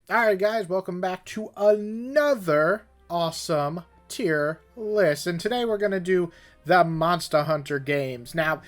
Alright guys, welcome back to another awesome tier list. And today we're going to do the Monster Hunter games. Now,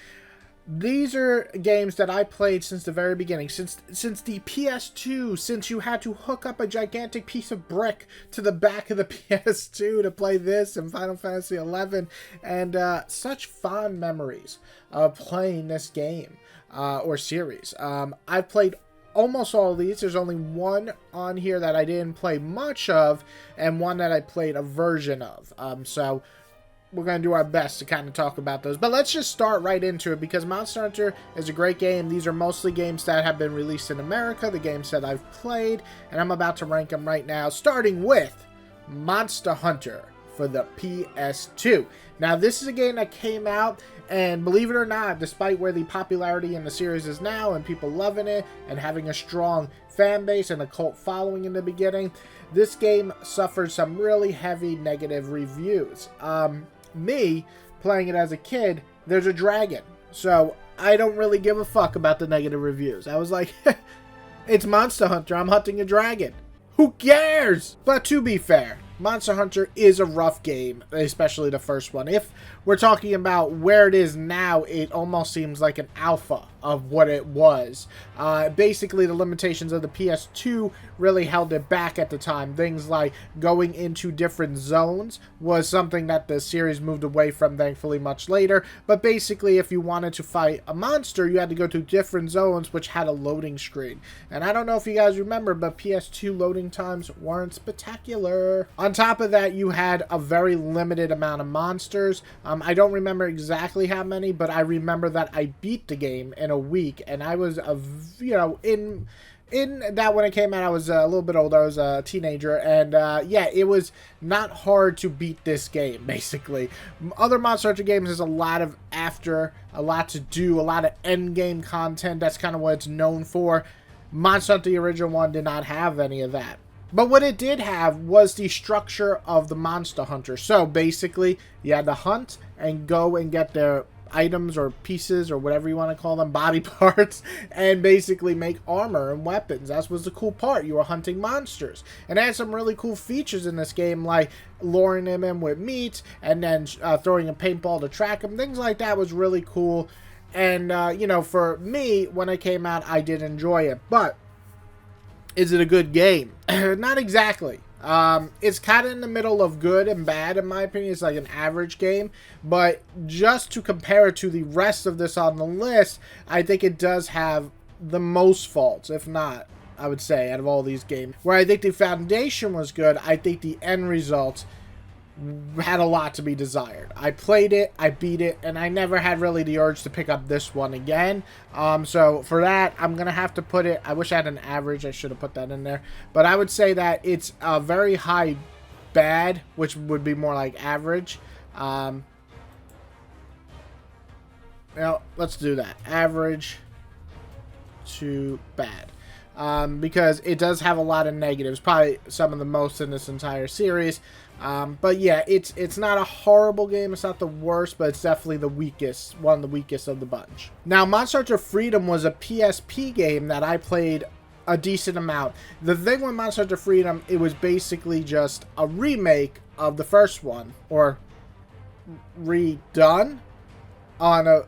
these are games that I played since the very beginning, since the PS2, since you had to hook up a gigantic piece of brick to the back of the PS2 to play this and Final Fantasy XI, and such fond memories of playing this game or series. I've played almost all of these. There's only one on here that I didn't play much of, and one that I played a version of. So we're going to do our best to kind of talk about those. But let's just start right into it, because Monster Hunter is a great game. These are mostly games that have been released in America, the games that I've played, and I'm about to rank them right now, starting with Monster Hunter for the PS2. Now, this is a game that came out, and believe it or not, despite where the popularity in the series is now and people loving it and having a strong fan base and a cult following in the beginning, this game suffered some really heavy negative reviews. Me, playing it as a kid, there's a dragon, so I don't really give a fuck about the negative reviews. I was like, it's Monster Hunter, I'm hunting a dragon. Who cares? But to be fair, Monster Hunter is a rough game, especially the first one. If we're talking about where it is now, it almost seems like an alpha of what it was. Basically, the limitations of the PS2 really held it back at the time. Things like going into different zones was something that the series moved away from, thankfully, much later. But basically, if you wanted to fight a monster, you had to go to different zones, which had a loading screen. And I don't know if you guys remember, but PS2 loading times weren't spectacular. On top of that, you had a very limited amount of monsters. I don't remember exactly how many, but I remember that I beat the game in a week, and I was in that when it came out, I was a little bit older. I was a teenager, and yeah, it was not hard to beat this game. Basically, other Monster Hunter games is a lot to do, a lot of end game content. That's kind of what it's known for. Monster Hunter, the original one, did not have any of that. But what it did have was the structure of the Monster Hunter. So basically, you had to hunt and go and get their items or pieces or whatever you want to call them, body parts, and basically make armor and weapons. That was the cool part. You were hunting monsters. And it had some really cool features in this game, like luring them in with meat and then throwing a paintball to track them. Things like that was really cool. And, for me, when it came out, I did enjoy it. But is it a good game? Not exactly. It's kind of in the middle of good and bad, in my opinion. It's like an average game. But just to compare it to the rest of this on the list, I think it does have the most faults, if not, I would say, out of all these games. Where I think the foundation was good, I think the end result had a lot to be desired. I played it, I beat it, and I never had really the urge to pick up this one again. So for that, I'm going to have to put it, I wish I had an average, I should have put that in there, but I would say that it's a very high bad, which would be more like average. Let's do that. Average to bad. Because it does have a lot of negatives, probably some of the most in this entire series. But yeah, it's not a horrible game. It's not the worst, but it's definitely the weakest, one of the weakest of the bunch. Now, Monster Hunter Freedom was a PSP game that I played a decent amount. The thing with Monster Hunter Freedom, it was basically just a remake of the first one, or redone on a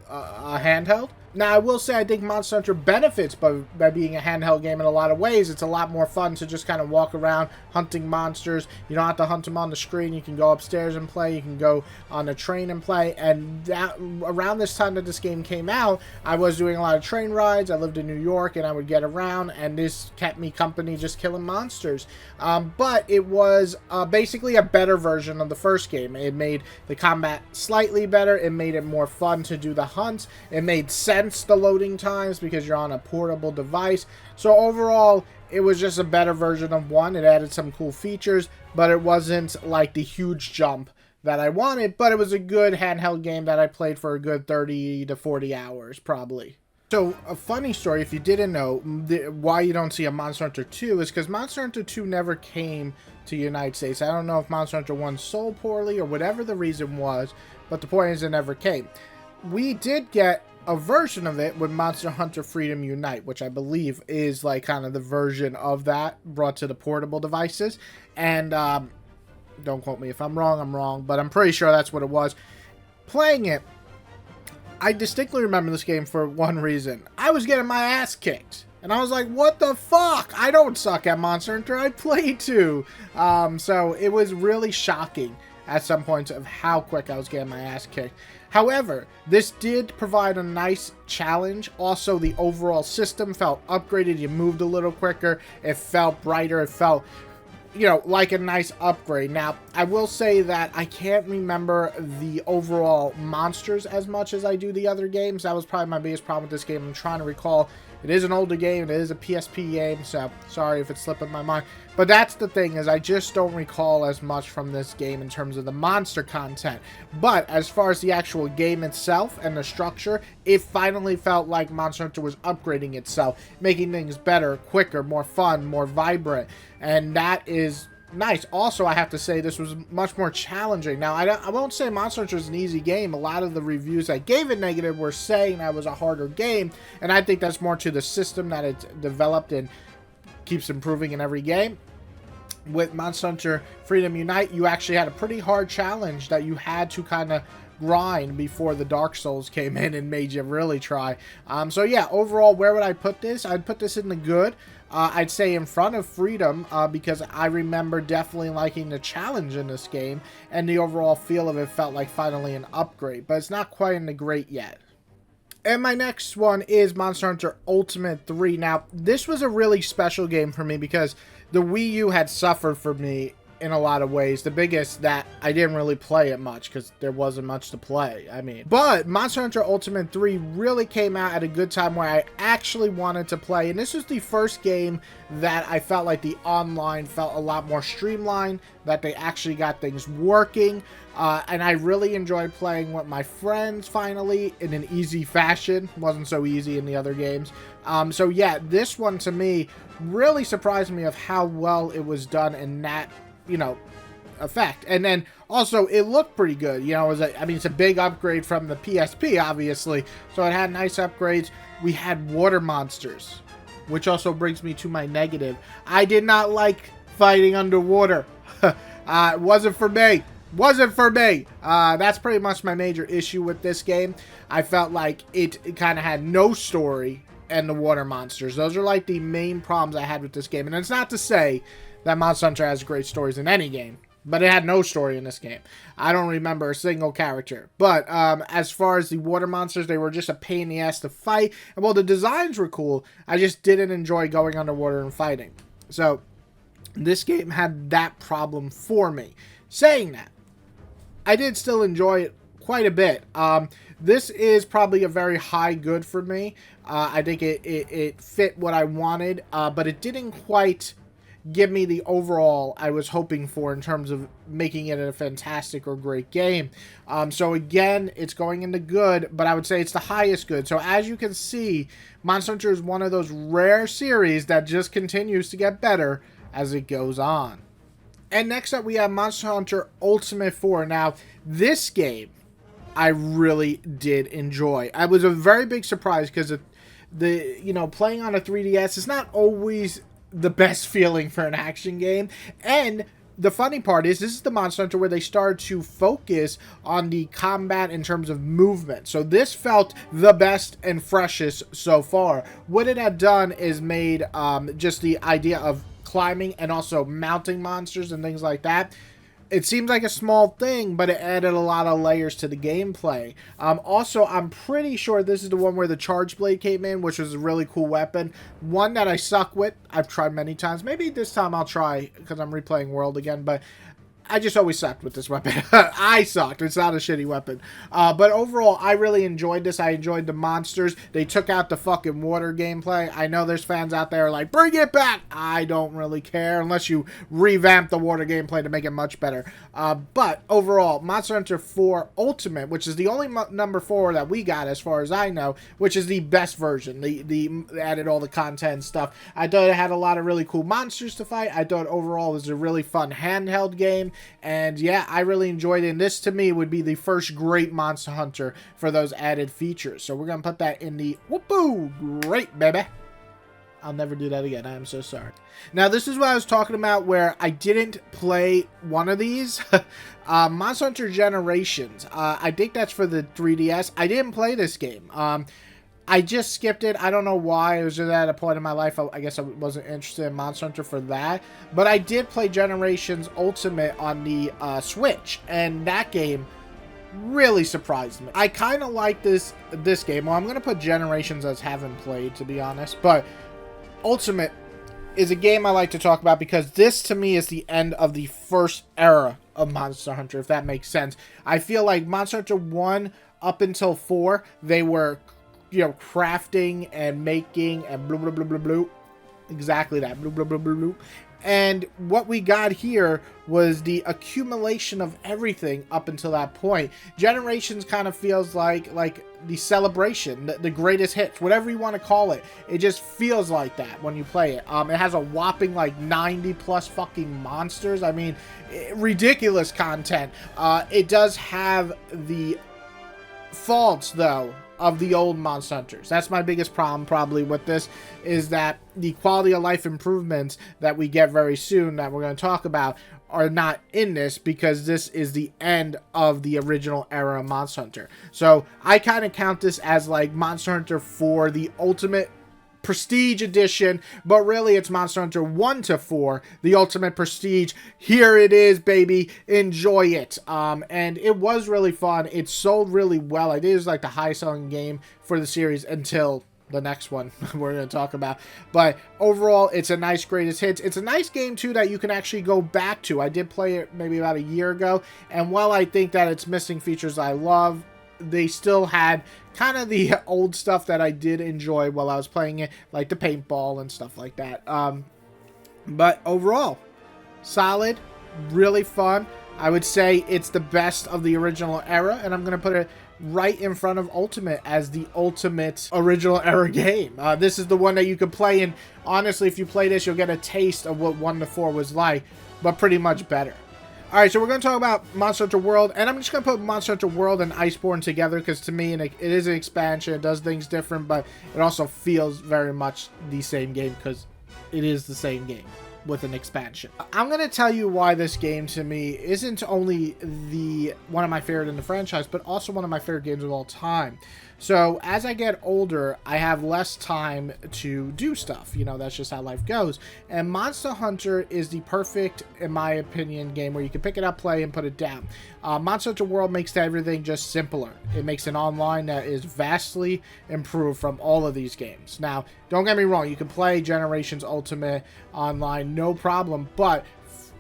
handheld. Now, I will say I think Monster Hunter benefits by being a handheld game in a lot of ways. It's a lot more fun to just kind of walk around hunting monsters. You don't have to hunt them on the screen. You can go upstairs and play. You can go on a train and play. And that, around this time that this game came out, I was doing a lot of train rides. I lived in New York, and I would get around, and this kept me company just killing monsters. But it was basically a better version of the first game. It made the combat slightly better. It made it more fun to do the hunts. It made sense, the loading times, because you're on a portable device. So overall, it was just a better version of one. It added some cool features, but it wasn't like the huge jump that I wanted. But it was a good handheld game that I played for a good 30 to 40 hours, probably. So, a funny story, if you didn't know, why you don't see a Monster Hunter 2 is because Monster Hunter 2 never came to the United States. I don't know if Monster Hunter 1 sold poorly or whatever the reason was, but the point is it never came. We did get a version of it with Monster Hunter Freedom Unite, which I believe is like kind of the version of that brought to the portable devices. And don't quote me if I'm wrong, but I'm pretty sure that's what it was. Playing it, I distinctly remember this game for one reason. I was getting my ass kicked. And I was like, what the fuck? I don't suck at Monster Hunter. I play too. So it was really shocking at some points of how quick I was getting my ass kicked. However, this did provide a nice challenge. Also, the overall system felt upgraded. You moved a little quicker. It felt brighter. It felt, you know, like a nice upgrade. Now, I will say that I can't remember the overall monsters as much as I do the other games. That was probably my biggest problem with this game. I'm trying to recall. It is an older game. It is a PSP game, so sorry if it's slipping my mind. But that's the thing, is I just don't recall as much from this game in terms of the monster content. But as far as the actual game itself and the structure, it finally felt like Monster Hunter was upgrading itself, making things better, quicker, more fun, more vibrant. And that is nice. Also, I have to say this was much more challenging. Now, I won't say Monster Hunter is an easy game. A lot of the reviews that gave it negative were saying that was a harder game, and I think that's more to the system that it's developed and keeps improving in every game. With Monster Hunter Freedom Unite, you actually had a pretty hard challenge that you had to kind of grind before the Dark Souls came in and made you really try. So yeah, overall, where would I put this? I'd put this in the good. I'd say in front of Freedom, because I remember definitely liking the challenge in this game, and the overall feel of it felt like finally an upgrade, but it's not quite in the great yet. And my next one is Monster Hunter Ultimate 3. Now, this was a really special game for me because the Wii U had suffered for me in a lot of ways. The biggest that I didn't really play it much because there wasn't much to play. I mean, but Monster Hunter Ultimate 3 really came out at a good time where I actually wanted to play. And this was the first game that I felt like the online felt a lot more streamlined, that they actually got things working. And I really enjoyed playing with my friends finally in an easy fashion. Wasn't so easy in the other games. So yeah, this one to me really surprised me of how well it was done in that, you know, effect. And then also it looked pretty good. You know, I mean, it's a big upgrade from the PSP, obviously. So it had nice upgrades. We had water monsters, which also brings me to my negative. I did not like fighting underwater. It wasn't for me. Wasn't for me. That's pretty much my major issue with this game. I felt like it kind of had no story, and the water monsters. Those are like the main problems I had with this game. And it's not to say that Monster Hunter has great stories in any game, but it had no story in this game. I don't remember a single character. But as far as the water monsters, they were just a pain in the ass to fight. And while the designs were cool, I just didn't enjoy going underwater and fighting. So this game had that problem for me. Saying that, I did still enjoy it quite a bit. This is probably a very high good for me. I think it fit what I wanted, but it didn't quite give me the overall I was hoping for in terms of making it a fantastic or great game. So again, it's going into good, but I would say it's the highest good. So as you can see, Monster Hunter is one of those rare series that just continues to get better as it goes on. And next up, we have Monster Hunter Ultimate 4. Now, this game I really did enjoy. I was a very big surprise because playing on a 3DS is not always the best feeling for an action game. And the funny part is, this is the Monster Hunter where they started to focus on the combat in terms of movement. So this felt the best and freshest so far. What it had done is made just the idea of climbing and also mounting monsters and things like that. It seems like a small thing, but it added a lot of layers to the gameplay. Also, I'm pretty sure this is the one where the Charge Blade came in, which was a really cool weapon. One that I suck with. I've tried many times. Maybe this time I'll try because I'm replaying World again, but I just always sucked with this weapon. I sucked. It's not a shitty weapon. But overall, I really enjoyed this. I enjoyed the monsters. They took out the fucking water gameplay. I know there's fans out there like, bring it back. I don't really care unless you revamp the water gameplay to make it much better. But overall, Monster Hunter 4 Ultimate, which is the only number 4 that we got as far as I know, which is the best version. They added all the content and stuff. I thought it had a lot of really cool monsters to fight. I thought overall it was a really fun handheld game. And yeah, I really enjoyed it. And this to me would be the first great Monster Hunter for those added features. So we're going to put that in the whoopoo, great baby. I'll never do that again. I am so sorry. Now, this is what I was talking about where I didn't play one of these. Monster Hunter Generations. I think that's for the 3DS. I didn't play this game. I just skipped it. I don't know why. It was just at a point in my life, I guess I wasn't interested in Monster Hunter for that. But I did play Generations Ultimate on the Switch. And that game really surprised me. I kind of like this game. Well, I'm going to put Generations as haven't played, to be honest. But Ultimate is a game I like to talk about because this to me is the end of the first era of Monster Hunter, if that makes sense. I feel like Monster Hunter 1 up until 4, they were, you know, crafting and making and blah blah blah blah blah. Exactly that. Blah blah blah blah blah. And what we got here was the accumulation of everything up until that point. Generations kind of feels like the celebration, the greatest hits, whatever you want to call it. It just feels like that when you play it. It has a whopping like 90 plus fucking monsters. I mean, ridiculous content. It does have the faults though of the old Monster Hunters. That's my biggest problem probably with this, is that the quality of life improvements that we get very soon that we're going to talk about are not in this because this is the end of the original era of Monster Hunter. So I kind of count this as like Monster Hunter 4, the Ultimate Prestige Edition, but really it's Monster Hunter 1 to 4, the Ultimate Prestige. Here it is, baby. Enjoy it. And it was really fun. It sold really well. I think it was like the highest selling game for the series until the next one we're going to talk about. But overall, it's a nice greatest hits. It's a nice game too that you can actually go back to. I did play it maybe about a year ago, and while I think that it's missing features I love, they still had kind of the old stuff that I did enjoy while I was playing it, like the paintball and stuff like that. But overall, solid, really fun. I would say it's the best of the original era, and I'm going to put it right in front of Ultimate as the ultimate original era game. This is the one that you could play, and honestly, if you play this, you'll get a taste of what 1 to 4 was like, but pretty much better. Alright, so we're going to talk about Monster Hunter World, and I'm just going to put Monster Hunter World and Iceborne together, because to me, it is an expansion, it does things different, but it also feels very much the same game, because it is the same game with an expansion. I'm going to tell you why this game, to me, isn't only one of my favorite in the franchise, but also one of my favorite games of all time. So, as I get older, I have less time to do stuff. You know, that's just how life goes. And Monster Hunter is the perfect, in my opinion, game where you can pick it up, play, and put it down. Monster Hunter World makes everything just simpler. It makes an online that is vastly improved from all of these games. Now, don't get me wrong, you can play Generations Ultimate online, no problem, but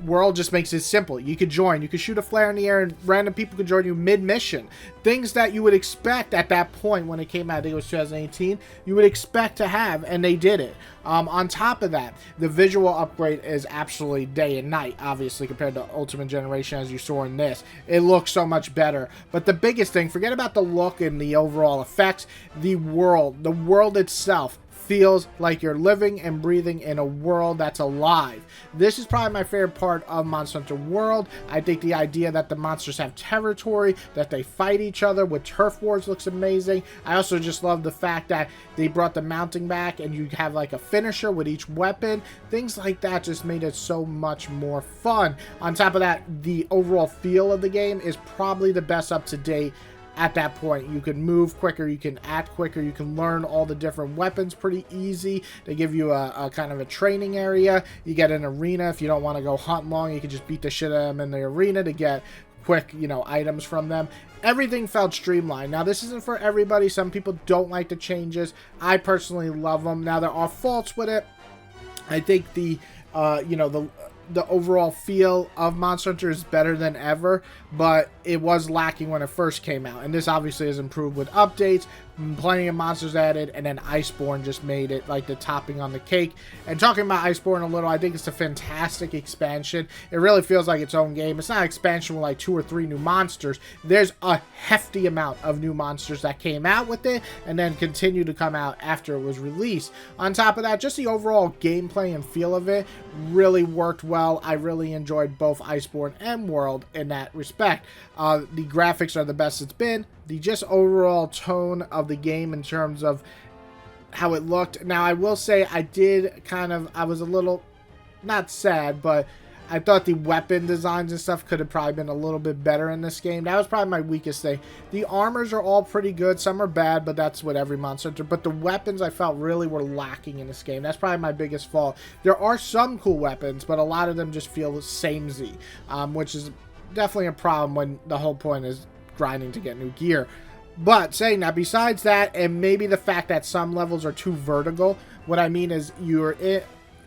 World just makes it simple. You could join, you could shoot a flare in the air, and random people could join you mid-mission. Things that you would expect at that point when it came out, I think it was 2018, you would expect to have, and they did it. On top of that, the visual upgrade is absolutely day and night, obviously, compared to Ultimate Generation as you saw in this. It looks so much better. But the biggest thing, forget about the look and the overall effects, the world itself feels like you're living and breathing in a world that's alive. This is probably my favorite part of Monster Hunter World. I think the idea that the monsters have territory, that they fight each other with turf wars looks amazing. I also just love the fact that they brought the mounting back and you have like a finisher with each weapon. Things like that just made it so much more fun. On top of that, the overall feel of the game is probably the best up to date. At that point, you can move quicker, you can act quicker, you can learn all the different weapons pretty easy. They give you a kind of a training area. You get an arena. If you don't want to go hunt long, you can just beat the shit out of them in the arena to get quick, you know, items from them. Everything felt streamlined. Now, this isn't for everybody. Some people don't like the changes. I personally love them. Now, there are faults with it. I think the overall feel of Monster Hunter is better than ever, but it was lacking when it first came out, and this obviously has improved with updates, plenty of monsters added, and then Iceborne just made it like the topping on the cake. And talking about Iceborne a little, I think it's a fantastic expansion. It really feels like its own game. It's not an expansion with like 2 or 3 new monsters. There's a hefty amount of new monsters that came out with it and then continue to come out after it was released. On top of that, just the overall gameplay and feel of it really worked well. I really enjoyed both Iceborne and World in that respect. The graphics are the best it's been. The just overall tone of the game in terms of how it looked. Now, I will say I was a little, not sad, but I thought the weapon designs and stuff could have probably been a little bit better in this game. That was probably my weakest thing. The armors are all pretty good. Some are bad, but that's what every Monster Hunter. But the weapons I felt really were lacking in this game. That's probably my biggest fault. There are some cool weapons, but a lot of them just feel samey, which is definitely a problem when the whole point is grinding to get new gear. But saying that, besides that, and maybe the fact that some levels are too vertical, what I mean is did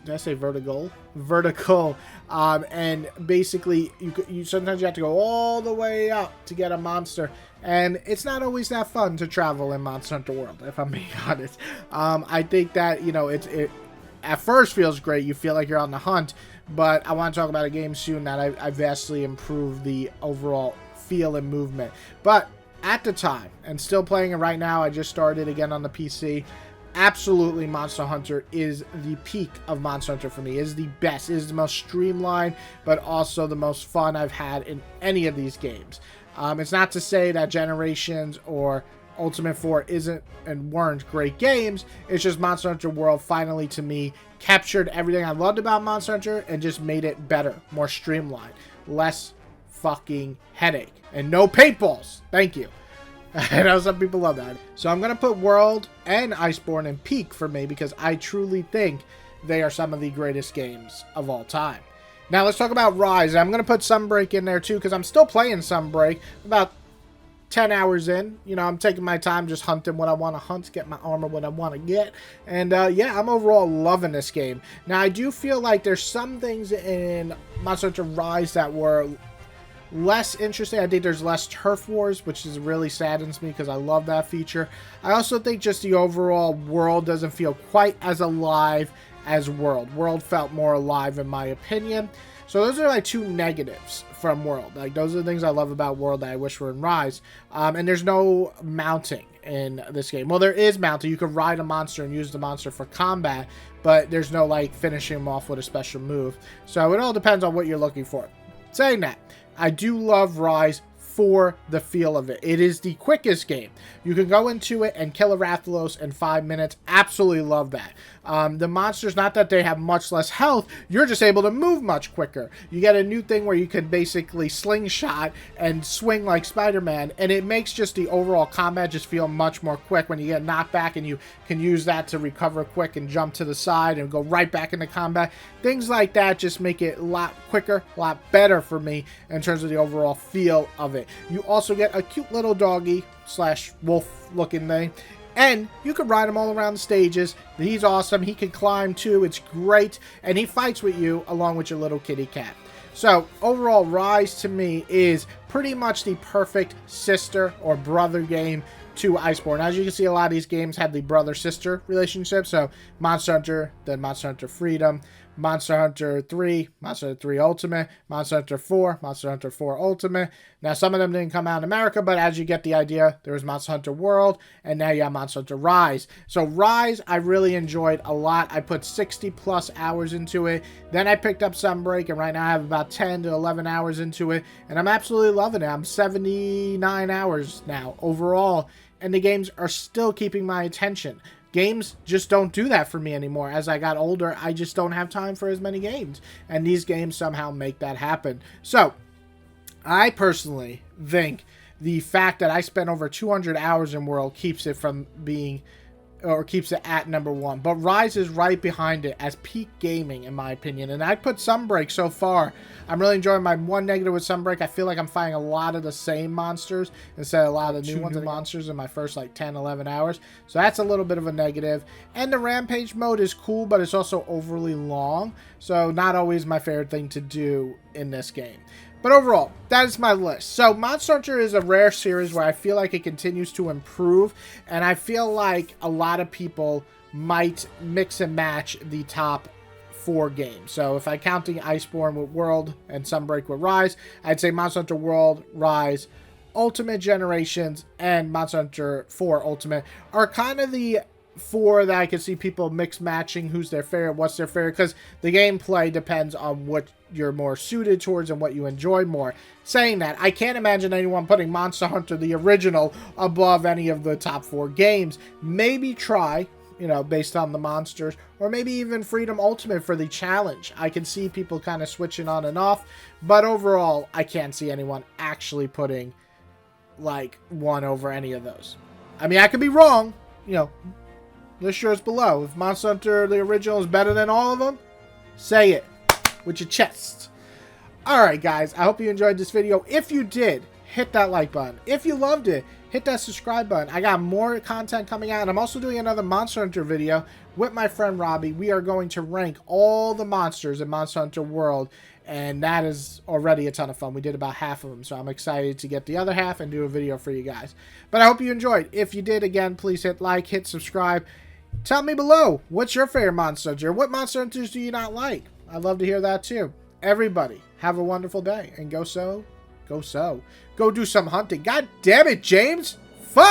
I say vertical? Vertical. And basically, you sometimes you have to go all the way up to get a monster. And it's not always that fun to travel in Monster Hunter World, if I'm being honest. I think that, it at first feels great. You feel like you're on the hunt. But I want to talk about a game soon that I vastly improved the overall feel and movement. But at the time, and still playing it right now, I just started again on the PC. Absolutely, Monster Hunter is the peak of Monster Hunter for me. It is the best. It is the most streamlined, but also the most fun I've had in any of these games. It's not to say that Generations or Ultimate 4 isn't and weren't great games. It's just Monster Hunter World finally, to me, captured everything I loved about Monster Hunter and just made it better, more streamlined, less fucking headache, and no paintballs. Thank you. I know some people love that. So I'm going to put World and Iceborne in peak for me because I truly think they are some of the greatest games of all time. Now let's talk about Rise. I'm going to put Sunbreak in there too because I'm still playing Sunbreak. About 10 hours in. I'm taking my time just hunting what I want to hunt, get my armor what I want to get. And yeah, I'm overall loving this game. Now I do feel like there's some things in Monster Hunter Rise that were less interesting. I think there's less turf wars, which is really saddens me because I love that feature. I also think just the overall world doesn't feel quite as alive as World. World felt more alive in my opinion. So those are my 2 negatives from World. Like, those are the things I love about World that I wish were in Rise. And there's no mounting in this game. Well, there is mounting. You can ride a monster and use the monster for combat, but there's no, like, finishing him off with a special move. So it all depends on what you're looking for. Saying that, I do love Rise for the feel of it. It is the quickest game. You can go into it and kill a Rathalos in 5 minutes. Absolutely love that. The monsters, not that they have much less health, you're just able to move much quicker. You get a new thing where you can basically slingshot and swing like Spider-Man, and it makes just the overall combat just feel much more quick when you get knocked back and you can use that to recover quick and jump to the side and go right back into combat. Things like that just make it a lot quicker, a lot better for me in terms of the overall feel of it. You also get a cute little doggy / wolf looking thing. And you can ride him all around the stages. He's awesome. He can climb too. It's great. And he fights with you along with your little kitty cat. So overall, Rise to me is pretty much the perfect sister or brother game to Iceborne. As you can see, a lot of these games have the brother-sister relationship. So Monster Hunter, then Monster Hunter Freedom, Monster Hunter 3, Monster Hunter 3 Ultimate, Monster Hunter 4, Monster Hunter 4 Ultimate. Now, some of them didn't come out in America, but as you get the idea, there was Monster Hunter World, and now you have Monster Hunter Rise. So Rise, I really enjoyed a lot. I put 60 plus hours into it. Then I picked up Sunbreak, and right now I have about 10 to 11 hours into it, and I'm absolutely loving it. I'm 79 hours now overall, and the games are still keeping my attention. Games just don't do that for me anymore. As I got older, I just don't have time for as many games. And these games somehow make that happen. So, I personally think the fact that I spent over 200 hours in World keeps it from being, or keeps it at number 1. But Rise is right behind it as peak gaming, in my opinion. And I put Sunbreak so far. I'm really enjoying my one negative with Sunbreak. I feel like I'm fighting a lot of the same monsters instead of a lot of the new ones and monsters in my first like 10, 11 hours. So that's a little bit of a negative. And the Rampage mode is cool, but it's also overly long. So not always my favorite thing to do in this game. But overall, that is my list. So Monster Hunter is a rare series where I feel like it continues to improve, and I feel like a lot of people might mix and match the top 4 games. So if I'm counting Iceborne with World and Sunbreak with Rise, I'd say Monster Hunter World, Rise, Ultimate Generations, and Monster Hunter 4 Ultimate are kind of the 4 that I can see people mix matching who's their favorite, what's their favorite, because the gameplay depends on what you're more suited towards and what you enjoy more. Saying that, I can't imagine anyone putting Monster Hunter the original above any of the top 4 games. Maybe try, you know, based on the monsters, or maybe even Freedom Ultimate for the challenge. I can see people kind of switching on and off, but overall, I can't see anyone actually putting like one over any of those. I mean, I could be wrong, you know. List yours below. If Monster Hunter the original is better than all of them, say it with your chest. Alright guys, I hope you enjoyed this video. If you did, hit that like button. If you loved it, hit that subscribe button. I got more content coming out, and I'm also doing another Monster Hunter video with my friend Robbie. We are going to rank all the monsters in Monster Hunter World, and that is already a ton of fun. We did about half of them, so I'm excited to get the other half and do a video for you guys. But I hope you enjoyed. If you did, again, please hit like, hit subscribe. Tell me below, what's your favorite Monster Hunter? What Monster Hunters do you not like? I'd love to hear that too. Everybody, have a wonderful day, and go do some hunting. God damn it, James! Fuck!